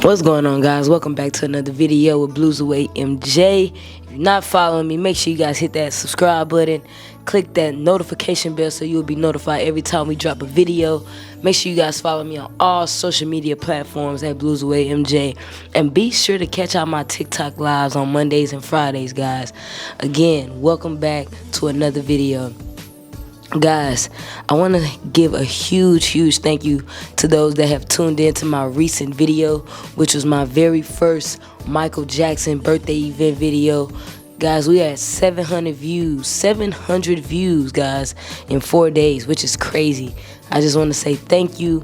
What's going on, guys? Welcome back to another video with Blues Away MJ. If you're not following me, make sure you guys hit that subscribe button, click that notification bell so you'll be notified every time we drop a video. Make sure you guys follow me on all social media platforms at Blues Away MJ, and be sure to catch out my TikTok lives on Mondays and Fridays, guys. Again, welcome back to another video. Guys, I want to give a huge thank you to those that have tuned in to my recent video, which was my very first Michael Jackson birthday event video. Guys, we had 700 views, guys, in 4 days, which is crazy. I just want to say thank you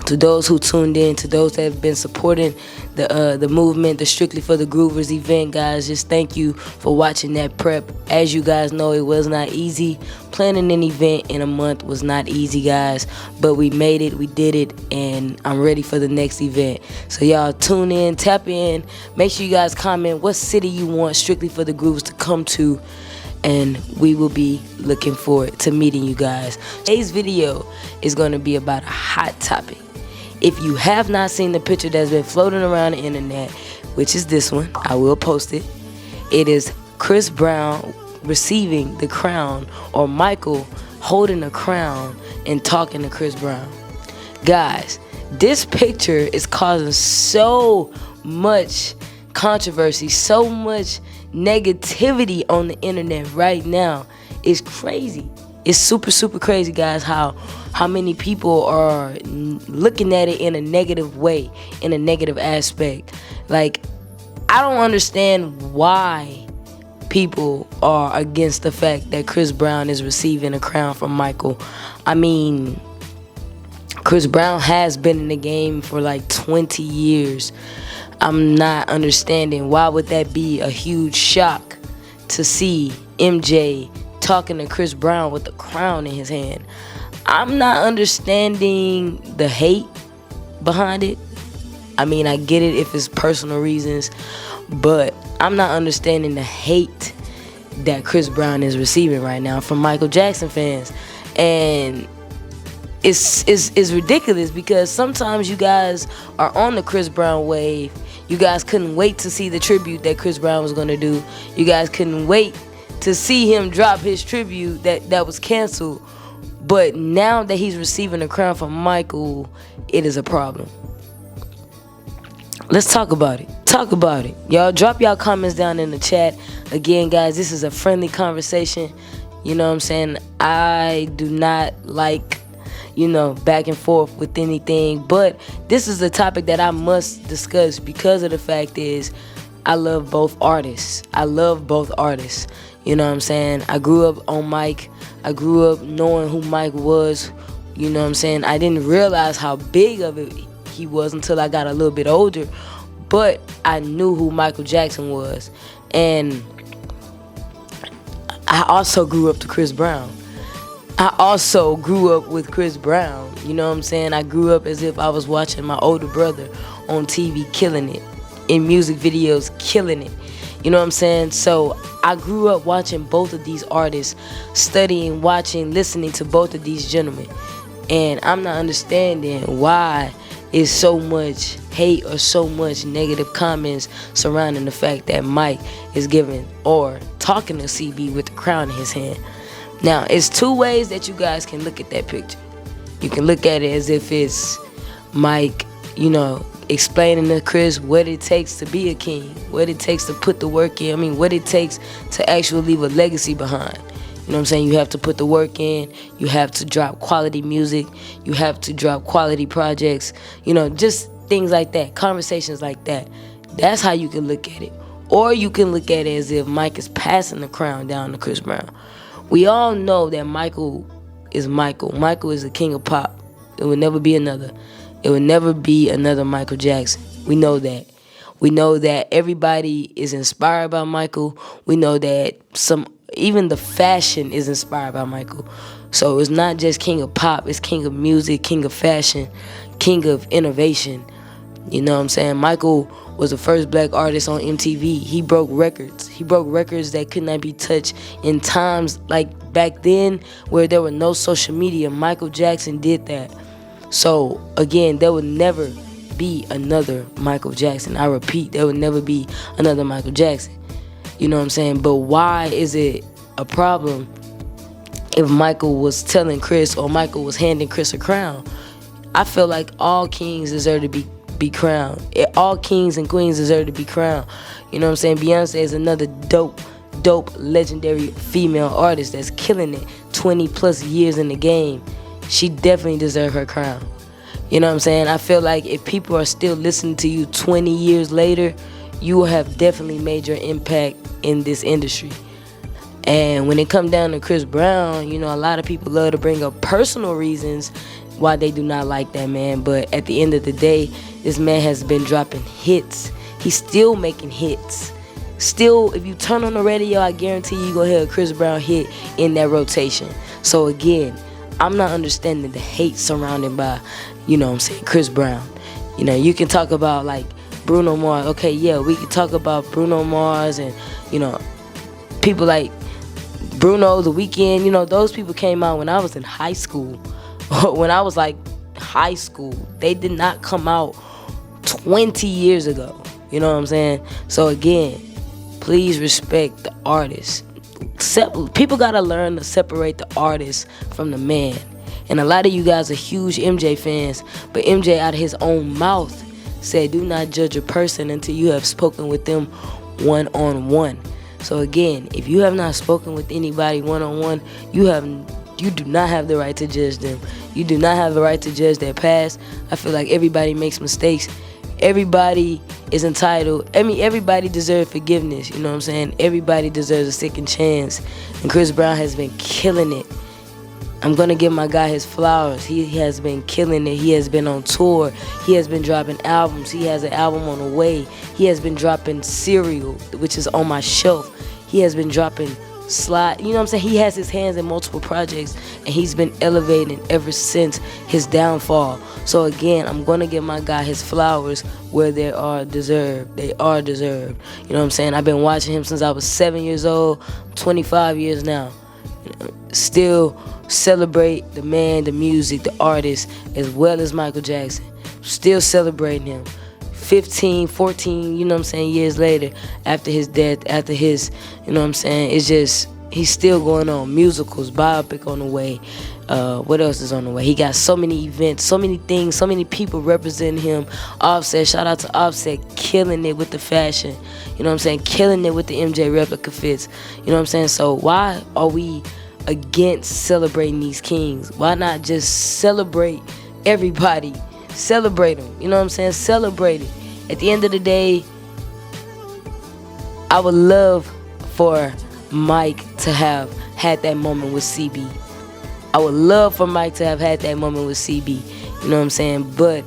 to those who tuned in, to those that have been supporting the movement, the Strictly for the Groovers event, guys. Just thank you for watching that prep. As you guys know, it was not easy. Planning an event in a month was not easy, guys, but we made it, we did it, and I'm ready for the next event. So y'all tune in, tap in, make sure you guys comment what city you want Strictly for the Groovers to come to, and we will be looking forward to meeting you guys. Today's video is going to be about a hot topic. If you have not seen the picture that's been floating around the internet, which is this one, I will post it. It is Chris Brown receiving the crown, or Michael holding the crown and talking to Chris Brown. Guys, this picture is causing so much controversy, so much negativity on the internet right now. It's crazy. It's super crazy, guys, how many people are looking at it in a negative way, in a negative aspect. Like, I don't understand why people are against the fact that Chris Brown is receiving a crown from Michael. I mean, Chris Brown has been in the game for like 20 years. I'm not understanding why would that be a huge shock to see MJ talking to Chris Brown with the crown in his hand. I'm not understanding the hate behind it. I mean, I get it if it's personal reasons, but I'm not understanding the hate that Chris Brown is receiving right now from Michael Jackson fans. And it's ridiculous, because sometimes you guys are on the Chris Brown wave. You guys couldn't wait to see the tribute that Chris Brown was going to do. You guys couldn't wait to see him drop his tribute that was canceled. But now that he's receiving a crown from Michael, it is a problem. Let's talk about it. Y'all drop y'all comments down in the chat. Again, guys, this is a friendly conversation. You know what I'm saying? I do not like, back and forth with anything. But this is a topic that I must discuss, because of the fact is I love both artists. You know what I'm saying? I grew up on Mike. I grew up knowing who Mike was. You know what I'm saying? I didn't realize how big of it he was until I got a little bit older. But I knew who Michael Jackson was. And I also grew up to Chris Brown. I also grew up with Chris Brown. You know what I'm saying? I grew up as if I was watching my older brother on TV killing it, in music videos killing it. You know what I'm saying? So I grew up watching both of these artists, studying, watching, listening to both of these gentlemen. And I'm not understanding why is so much hate or so much negative comments surrounding the fact that Mike is giving or talking to CB with the crown in his hand. Now, it's two ways that you guys can look at that picture. You can look at it as if it's Mike, explaining to Chris what it takes to be a king, what it takes to put the work in. What it takes to actually leave a legacy behind. You know what I'm saying? You have to put the work in. You have to drop quality music. You have to drop quality projects. Just things like that, conversations like that. That's how you can look at it. Or you can look at it as if Mike is passing the crown down to Chris Brown. We all know that Michael is Michael. Michael is the king of pop. There will never be another. It will never be another Michael Jackson. We know that. We know that everybody is inspired by Michael. We know that even the fashion is inspired by Michael. So it's not just king of pop. It's king of music, king of fashion, king of innovation. You know what I'm saying? Michael was the first black artist on MTV. He broke records. He broke records that could not be touched in times like back then where there were no social media. Michael Jackson did that. So again, there will never be another Michael Jackson. I repeat, there would never be another Michael Jackson. You know what I'm saying? But why is it a problem if Michael was telling Chris, or Michael was handing Chris a crown? I feel like all kings deserve to be crowned. All kings and queens deserve to be crowned. You know what I'm saying? Beyonce is another dope, legendary female artist that's killing it. 20 plus years in the game. She definitely deserves her crown. You know what I'm saying? I feel like if people are still listening to you 20 years later, you will have definitely made your impact in this industry. And when it comes down to Chris Brown, you know, a lot of people love to bring up personal reasons why they do not like that man. But at the end of the day, this man has been dropping hits. He's still making hits. Still, if you turn on the radio, I guarantee you're going to hear a Chris Brown hit in that rotation. So again, I'm not understanding the hate surrounding by, you know what I'm saying, Chris Brown. You know, you can talk about like Bruno Mars. Okay, yeah, we can talk about Bruno Mars and, you know, people like Bruno, The Weeknd. You know, those people came out when I was in high school. When I was like high school. They did not come out 20 years ago. You know what I'm saying? So again, please respect the artist. People gotta learn to separate the artist from the man. And a lot of you guys are huge MJ fans, but MJ out of his own mouth said, do not judge a person until you have spoken with them one-on-one. So again, if you have not spoken with anybody one-on-one, you do not have the right to judge them. You do not have the right to judge their past. I feel like everybody makes mistakes. Everybody is entitled. I mean, everybody deserves forgiveness. You know what I'm saying? Everybody deserves a second chance. And Chris Brown has been killing it. I'm going to give my guy his flowers. He has been killing it. He has been on tour. He has been dropping albums. He has an album on the way. He has been dropping Serial, which is on my shelf. He has been dropping Slide. You know what I'm saying? He has his hands in multiple projects, and he's been elevating ever since his downfall. So again, I'm going to give my guy his flowers where they are deserved. They are deserved. You know what I'm saying? I've been watching him since I was 7 years old, 25 years now. Still celebrate the man, the music, the artist, as well as Michael Jackson. Still celebrating him. 15, 14, you know what I'm saying, years later, after his death, after his, you know what I'm saying, it's just, he's still going on. Musicals, biopic on the way. What else is on the way? He got so many events, so many things, so many people representing him. Offset, shout out to Offset, killing it with the fashion. You know what I'm saying? Killing it with the MJ replica fits. You know what I'm saying? So why are we against celebrating these kings? Why not just celebrate everybody? Celebrate them. You know what I'm saying? Celebrate it. At the end of the day, I would love for Mike to have had that moment with CB. I would love for Mike to have had that moment with CB. You know what I'm saying? But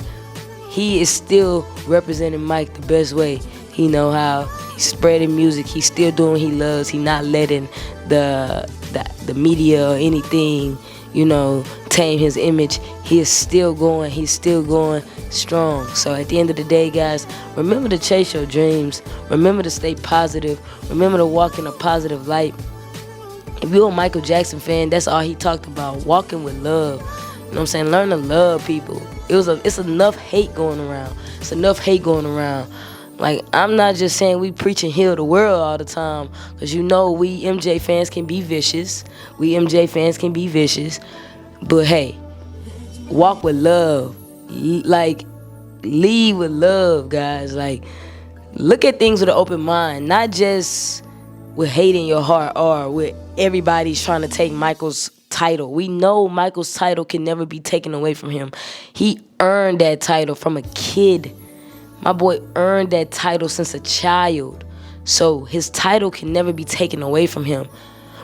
he is still representing Mike the best way. He know how. He's spreading music. He's still doing what he loves. He's not letting the media or anything, you know, tame his image. He is still going. He's still going strong. So at the end of the day, guys, remember to chase your dreams. Remember to stay positive. Remember to walk in a positive light. If you're a Michael Jackson fan, that's all he talked about, walking with love. You know what I'm saying? Learn to love people. It's enough hate going around. It's enough hate going around. Like, I'm not just saying we preach and heal the world all the time, because you know we MJ fans can be vicious. We MJ fans can be vicious. But hey, walk with love. Like, lead with love, guys. Like, look at things with an open mind, not just with hate in your heart or with everybody's trying to take Michael's title. We know Michael's title can never be taken away from him. He earned that title from a kid. My boy earned that title since a child. So his title can never be taken away from him.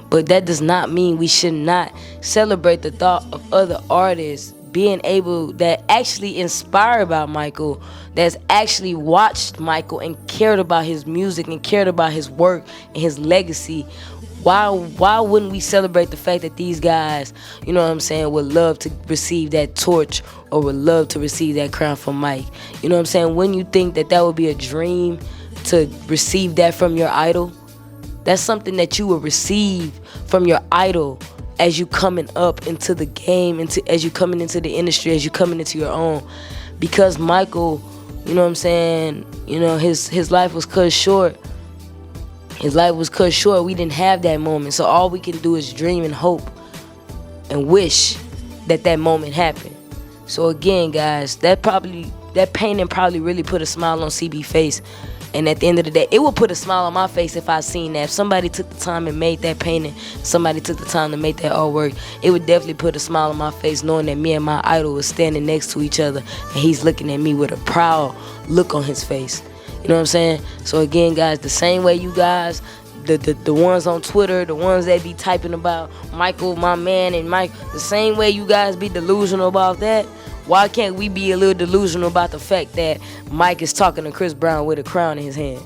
But that does not mean we should not celebrate the thought of other artists being able, that actually inspired by Michael, that's actually watched Michael and cared about his music and cared about his work and his legacy. Why wouldn't we celebrate the fact that these guys, you know what I'm saying, would love to receive that torch or would love to receive that crown from Mike? You know what I'm saying? Wouldn't you think that that would be a dream to receive that from your idol? That's something that you will receive from your idol as you coming up into the game, as you coming into the industry, as you coming into your own. Because Michael You know what I'm saying? You know, his life was cut short. His life was cut short. We didn't have that moment. So all we can do is dream and hope and wish that moment happened. So again, guys, that painting probably really put a smile on CB's face. And at the end of the day, it would put a smile on my face if I seen that. If somebody took the time and made that painting, somebody took the time to make that artwork, it would definitely put a smile on my face knowing that me and my idol was standing next to each other and he's looking at me with a proud look on his face. You know what I'm saying? So again, guys, the same way you guys, the ones on Twitter, the ones that be typing about Michael, my man, and Mike, the same way you guys be delusional about that, why can't we be a little delusional about the fact that Mike is talking to Chris Brown with a crown in his hand?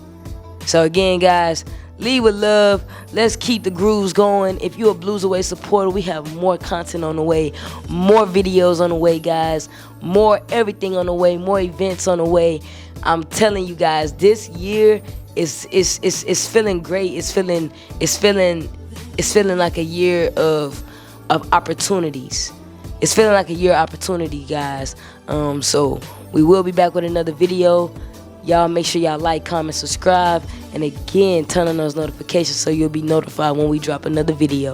So again, guys, lead with love. Let's keep the grooves going. If you're a Blues Away supporter, we have more content on the way, more videos on the way, guys, more everything on the way, more events on the way. I'm telling you guys, this year is feeling great. It's feeling like a year of opportunities. It's feeling like a year of opportunity, guys. So we will be back with another video. Y'all make sure y'all like, comment, subscribe, and again, turn on those notifications so you'll be notified when we drop another video.